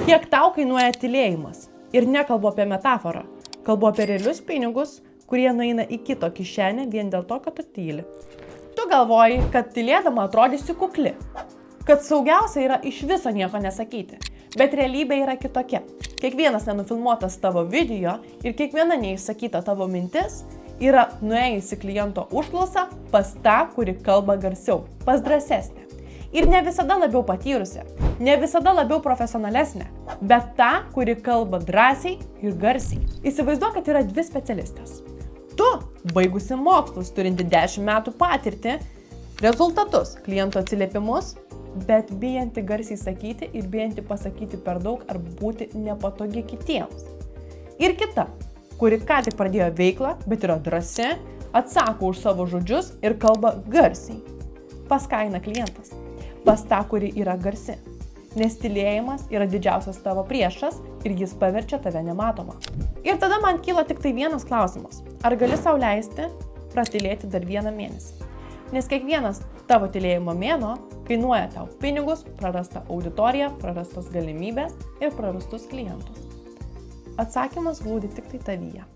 Kiek tau kainuoja tylėjimas? Ir nekalbu apie metaforą. Kalbu apie realius pinigus, kurie nueina į kito kišenę vien dėl to, kad tu tyli. Tu galvoji, kad tylėdama atrodysi kukli. Kad saugiausia yra iš viso nieko nesakyti. Bet realybė yra kitokia. Kiekvienas nenufilmuotas tavo video ir kiekviena neišsakyta tavo mintis yra nuėjusi kliento užklausą pas tą, kuri kalba garsiau, pas drąsesnę. Ir ne visada labiau patyrusią, ne visada labiau profesionalesnę, bet tą, kuri kalba drąsiai ir garsiai. Įsivaizduok, kad yra dvi specialistės. Tu, baigusi mokslus, turinti 10 metų patirtį, rezultatus, kliento atsiliepimus, bet bijanti garsiai sakyti ir bijanti pasakyti per daug ar būti nepatogi kitiems. Ir kita, kuri ką tik pradėjo veiklą, bet yra drąsi, atsako už savo žodžius ir kalba garsiai. Pas ką eina klientas? Pas tą, kuri yra garsi. Nes tylėjimas yra didžiausias tavo priešas ir jis paverčia tave nematomą. Ir tada man kyla tik tai vienas klausimas. Ar gali sau leisti pratylėti dar 1 mėnesį? Nes kiekvienas tavo tylėjimo mėnuo kainuoja tau pinigus, prarastą auditoriją, prarastas galimybės ir prarastus klientus. Atsakymas glūdi tik tai tavyje.